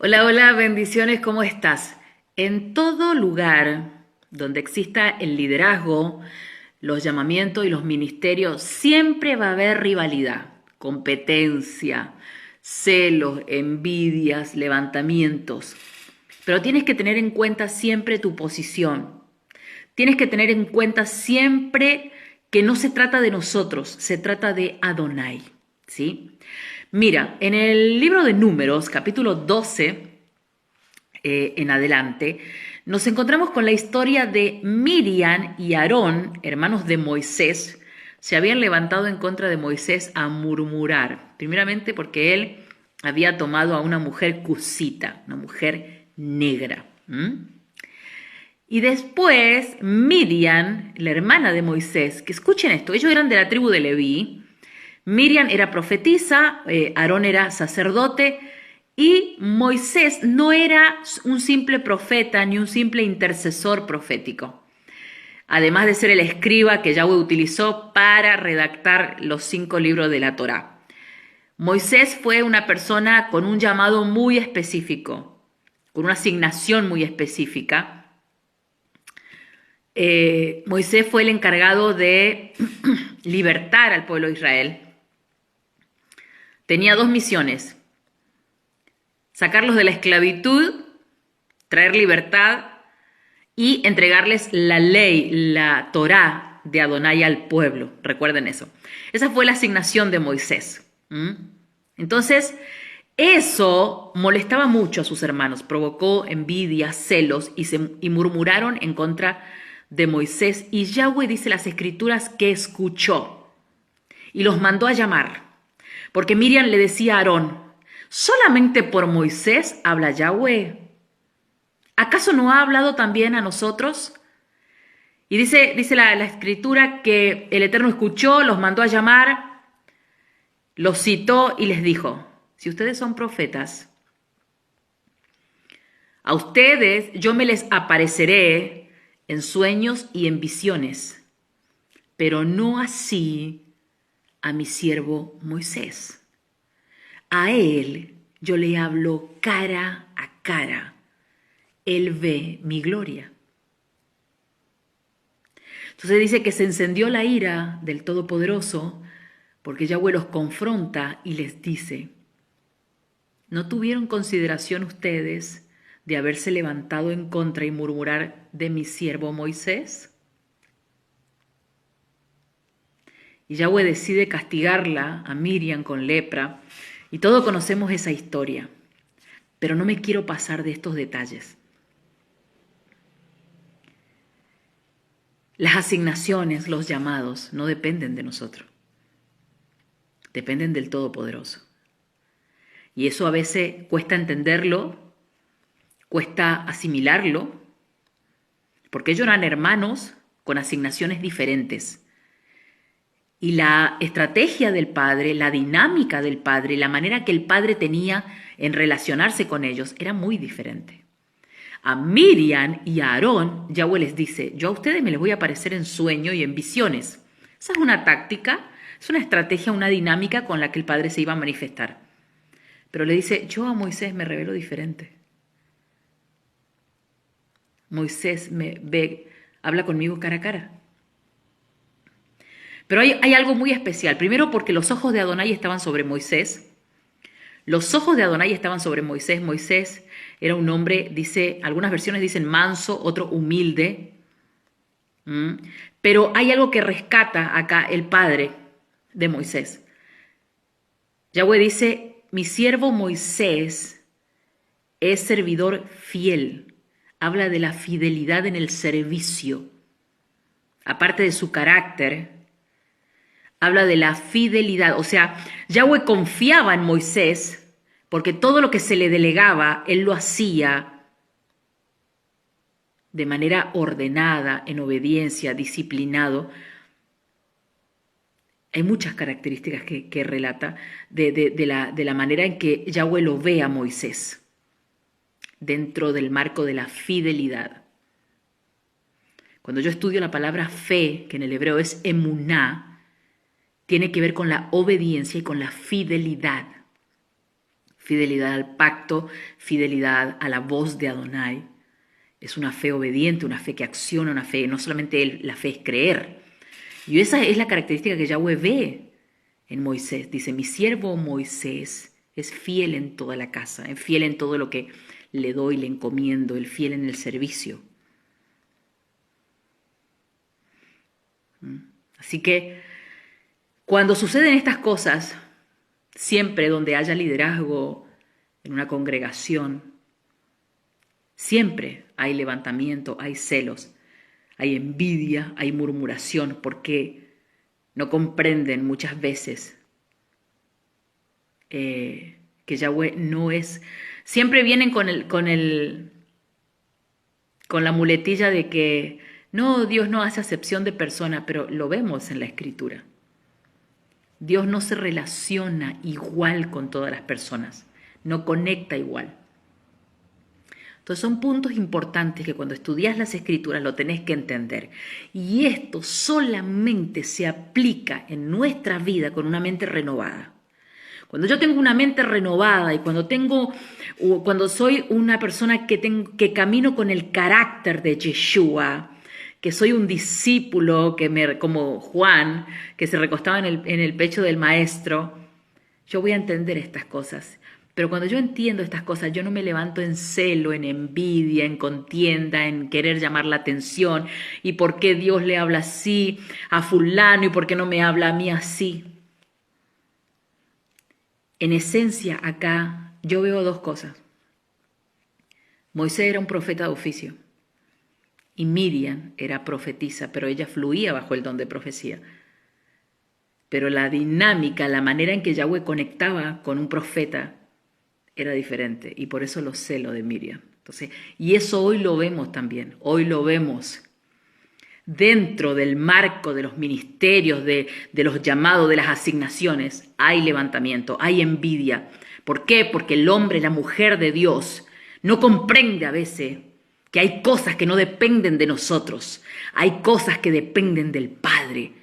Hola, hola, bendiciones, ¿cómo estás? En todo lugar donde exista el liderazgo, los llamamientos y los ministerios, siempre va a haber rivalidad, competencia, celos, envidias, levantamientos. Pero tienes que tener en cuenta siempre tu posición. Tienes que tener en cuenta siempre que no se trata de nosotros, se trata de Adonai, ¿sí? Mira, en el libro de Números, capítulo 12, en adelante, nos encontramos con la historia de Miriam y Aarón, hermanos de Moisés. Se habían levantado en contra de Moisés a murmurar, primeramente porque él había tomado a una mujer cusita, una mujer negra. Y después Miriam, la hermana de Moisés, que escuchen esto, ellos eran de la tribu de Leví. Miriam era profetisa, Aarón era sacerdote y Moisés no era un simple profeta ni un simple intercesor profético. Además de ser el escriba que Yahweh utilizó para redactar los 5 libros de la Torá. Moisés fue una persona con un llamado muy específico, con una asignación muy específica. Moisés fue el encargado de libertar al pueblo de Israel. Tenía 2 misiones: sacarlos de la esclavitud, traer libertad y entregarles la ley, la Torá de Adonai al pueblo. Recuerden eso. Esa fue la asignación de Moisés. Entonces, eso molestaba mucho a sus hermanos, provocó envidia, celos y murmuraron en contra de Moisés. Y Yahweh dice en las escrituras que escuchó y los mandó a llamar. Porque Miriam le decía a Aarón: ¿solamente por Moisés habla Yahweh? ¿Acaso no ha hablado también a nosotros? Y dice la escritura que el Eterno escuchó, los mandó a llamar, los citó y les dijo: si ustedes son profetas, a ustedes yo me les apareceré en sueños y en visiones, pero no así a mi siervo Moisés. A él yo le hablo cara a cara. Él ve mi gloria. Entonces dice que se encendió la ira del Todopoderoso porque Yahweh los confronta y les dice: ¿no tuvieron consideración ustedes de haberse levantado en contra y murmurar de mi siervo Moisés? Y Yahweh decide castigarla a Miriam con lepra, y todos conocemos esa historia, pero no me quiero pasar de estos detalles. Las asignaciones, los llamados, no dependen de nosotros, dependen del Todopoderoso. Y eso a veces cuesta entenderlo, cuesta asimilarlo, porque ellos eran hermanos con asignaciones diferentes. Y la estrategia del Padre, la dinámica del Padre, la manera que el Padre tenía en relacionarse con ellos era muy diferente. A Miriam y a Aarón, Yahweh les dice: yo a ustedes me les voy a aparecer en sueño y en visiones. Esa es una táctica, es una estrategia, una dinámica con la que el Padre se iba a manifestar. Pero le dice: yo a Moisés me revelo diferente. Moisés me ve, habla conmigo cara a cara. Pero hay algo muy especial. Primero, porque los ojos de Adonai estaban sobre Moisés. Los ojos de Adonai estaban sobre Moisés. Moisés era un hombre, dice, algunas versiones dicen manso, otro humilde. Pero hay algo que rescata acá el padre de Moisés. Yahweh dice: mi siervo Moisés es servidor fiel. Habla de la fidelidad en el servicio. Aparte de su carácter, habla de la fidelidad. O sea, Yahweh confiaba en Moisés porque todo lo que se le delegaba, él lo hacía de manera ordenada, en obediencia, disciplinado. Hay muchas características que relata de la manera en que Yahweh lo ve a Moisés dentro del marco de la fidelidad. Cuando yo estudio la palabra fe, que en el hebreo es emuná, tiene que ver con la obediencia y con la fidelidad. fidelidad al pacto, fidelidad a la voz de Adonai. Es una fe obediente, una fe que acciona, una fe, no solamente la fe es creer. Y esa es la característica que Yahweh ve en Moisés. Dice, mi siervo Moisés es fiel en toda la casa, es fiel en todo lo que le doy, le encomiendo, es fiel en el servicio. Así que cuando suceden estas cosas, siempre donde haya liderazgo en una congregación, siempre hay levantamiento, hay celos, hay envidia, hay murmuración, porque no comprenden muchas veces que Yahweh no es... Siempre vienen con la muletilla de que no, Dios no hace acepción de persona, pero lo vemos en la Escritura. Dios no se relaciona igual con todas las personas, no conecta igual. Entonces son puntos importantes que cuando estudias las Escrituras lo tenés que entender. Y esto solamente se aplica en nuestra vida con una mente renovada. Cuando yo tengo una mente renovada y cuando soy una persona que camino con el carácter de Yeshua, que soy un discípulo, como Juan, que se recostaba en el pecho del maestro, yo voy a entender estas cosas. Pero cuando yo entiendo estas cosas, yo no me levanto en celo, en envidia, en contienda, en querer llamar la atención. ¿Y por qué Dios le habla así a fulano y por qué no me habla a mí así? En esencia, acá yo veo dos cosas. Moisés era un profeta de oficio y Miriam era profetisa, pero ella fluía bajo el don de profecía. Pero la dinámica, la manera en que Yahweh conectaba con un profeta era diferente y por eso los celos de Miriam. Entonces, y eso hoy lo vemos también, hoy lo vemos dentro del marco de los ministerios, de los llamados, de las asignaciones, hay levantamiento, hay envidia. ¿Por qué? Porque el hombre, la mujer de Dios, no comprende a veces que hay cosas que no dependen de nosotros, hay cosas que dependen del Padre.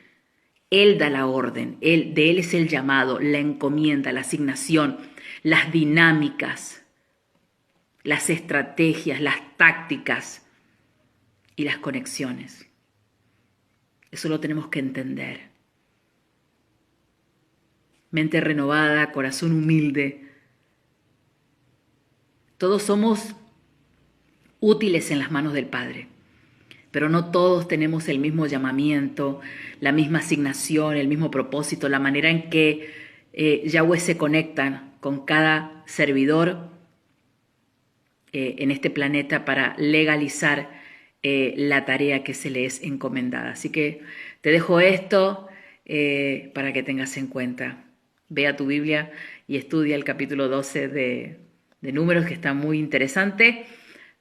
Él da la orden, de Él es el llamado, la encomienda, la asignación, las dinámicas, las estrategias, las tácticas y las conexiones. Eso lo tenemos que entender. Mente renovada, corazón humilde. Todos somos útiles en las manos del Padre, pero no todos tenemos el mismo llamamiento, la misma asignación, el mismo propósito, la manera en que Yahweh se conecta con cada servidor en este planeta para legalizar la tarea que se le es encomendada. Así que te dejo esto para que tengas en cuenta. Ve a tu Biblia y estudia el capítulo 12 de Números, que está muy interesante,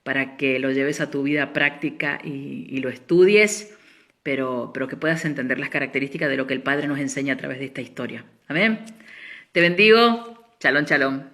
para que lo lleves a tu vida práctica y lo estudies, pero que puedas entender las características de lo que el Padre nos enseña a través de esta historia. Amén. Te bendigo. Shalom, shalom.